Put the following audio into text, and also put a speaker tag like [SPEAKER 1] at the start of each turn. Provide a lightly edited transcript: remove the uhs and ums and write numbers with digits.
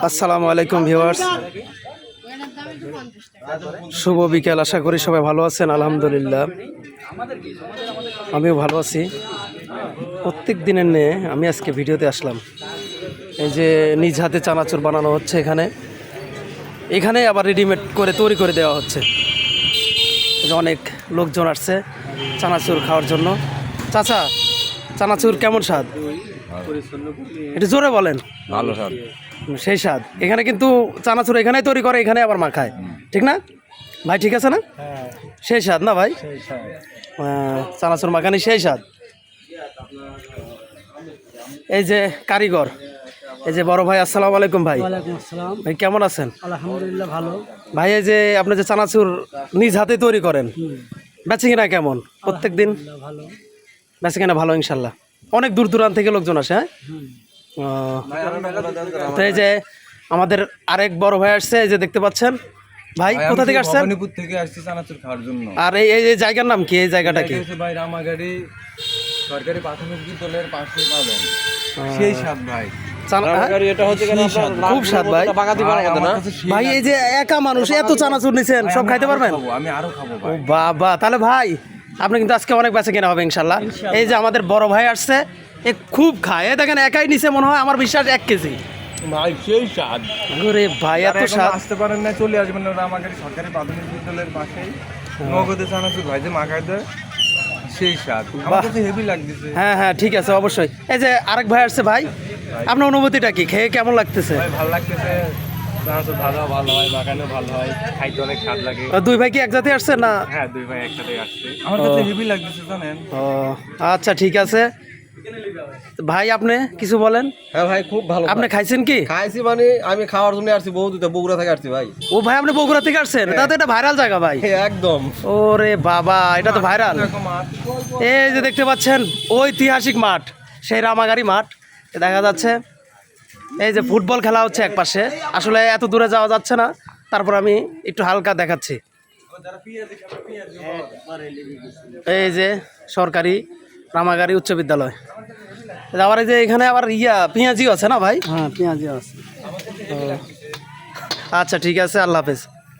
[SPEAKER 1] আসসালামু আলাইকুম ভিউয়ার্স, শুভ বিকেল। আশা করি সবাই ভালো আছেন। আলহামদুলিল্লাহ আমিও ভালো আছি। প্রত্যেক দিনের নিয়ে আমি আজকে ভিডিওতে আসলাম। এই যে নিজ হাতে চানাচুর বানানো হচ্ছে এখানে আবার রেডিমেড করে তৈরি করে দেওয়া হচ্ছে। এই যে অনেক লোকজন আসছে চানাচুর খাওয়ার জন্য। চাচা, চানাচুর কেমন স্বাদ? একটু জোরে বলেন।
[SPEAKER 2] ভালো স্বাদ,
[SPEAKER 1] সেই স্বাদ। এখানে কিন্তু চানাচুর এখানেই তৈরি করে, এখানে আবার মাখায়, ঠিক না ভাই? ঠিক আছে না? সেই স্বাদ না ভাই? চানাচুর মাখানি সেই স্বাদ। এই যে কারিগর, এই যে বড় ভাই। আসসালামু আলাইকুম ভাই।
[SPEAKER 3] ওয়ালাইকুম আসসালাম।
[SPEAKER 1] ভাই কেমন আছেন?
[SPEAKER 3] আলহামদুলিল্লাহ ভালো।
[SPEAKER 1] ভাই এই যে আপনি যে চানাচুর নিজ হাতে তৈরি করেন, বেচাকেনা কেমন প্রত্যেক দিন?
[SPEAKER 3] ভালো।
[SPEAKER 1] বেচাকেনা ভালো ইনশাল্লাহ। অনেক দূর দূরান্ত থেকে লোকজন আসে। হ্যাঁ, তো এই যে আমাদের আরেক বড় ভাই আসছে, এই যে দেখতে পাচ্ছেন। ভাই কোথা থেকে আসছেন?
[SPEAKER 2] ভবানীপুর থেকে আসছি চানাচুর খাওয়ার জন্য।
[SPEAKER 1] আর এই জায়গার নাম কি? এই জায়গাটা কি?
[SPEAKER 2] ভাই রামাগাড়ি সরকারি প্রাথমিক বিদ্যালয়ের পাশে পাবেন। সেই স্বাদ ভাই,
[SPEAKER 1] খুব স্বাদ ভাই। ভাই এই যে একা মানুষ এত চানাচুর নিছেন, সব খাইতে পারবেন?
[SPEAKER 2] আমি আরো খাবো
[SPEAKER 1] ও বাবা, তাহলে ভাই আপনি কিন্তু আজকে অনেক বেচা কেনা হবে ইনশাল্লাহ। এই যে আমাদের বড় ভাই আসছে, এ খুব খায়। এ দেখেন একাই নিছে মনে হয়, আমার বিশ্বাস 1 কেজি।
[SPEAKER 2] ভাই সেই স্বাদ।
[SPEAKER 1] আরে ভাই এত স্বাদ।
[SPEAKER 2] আসতে পারেন না, চলে আসবেন রামাগাড়ি সরকারি প্রাথমিক বিদ্যালয়ের পাশেই নগদে চানাচুর ভাই যে মাখায় দেয়, সেই স্বাদ আমার কাছে হেভি লাগতেছে।
[SPEAKER 1] হ্যাঁ হ্যাঁ, ঠিক আছে, অবশ্যই। এই যে আরেক ভাই আসছে। ভাই আপনার অনুভূতিটা কি? খেয়ে কেমন লাগতেছে?
[SPEAKER 2] ভাই ভালো লাগতেছে, চানাচুর ভালো হয়, মাখানো ভালো হয়, খাইতে অনেক স্বাদ লাগে।
[SPEAKER 1] দুই ভাই কি এক জাতি আসছে না?
[SPEAKER 2] হ্যাঁ, দুই ভাই একসাথে আসছে। আমার কাছে হেভি লাগতেছে জানেন।
[SPEAKER 1] ও আচ্ছা, ঠিক আছে ভাই, আপনি কিছু বলেন।
[SPEAKER 4] হ্যাঁ ভাই, খুব ভালো।
[SPEAKER 1] আপনি খাইছেন কি?
[SPEAKER 4] খাইছি মানে আমি খাওয়ার জন্য আসছি, বগুড়া থেকে আসছি ভাই।
[SPEAKER 1] ও ভাই, আপনি বগুড়া থেকে আসছেন? তাতে এটা ভাইরাল জায়গা ভাই।
[SPEAKER 4] একদম।
[SPEAKER 1] ওরে বাবা, এটা তো ভাইরাল। এই যে দেখতে পাচ্ছেন ঐতিহাসিক মাঠ, সেই রামাগাড়ি মাঠ দেখা যাচ্ছে। এই যে ফুটবল খেলা হচ্ছে এক পাশে। আসলে এত দূরে যাওয়া যাচ্ছে না, তারপর আমি একটু হালকা দেখাচ্ছি। এই যে সরকারি রামাগাড়ি উচ্চ বিদ্যালয়। আবার এই যে এখানে আবার পেঁয়াজিও আছে না ভাই?
[SPEAKER 3] হ্যাঁ, পেঁয়াজি আছে।
[SPEAKER 1] আচ্ছা, ঠিক আছে, আল্লাহ হাফেজ।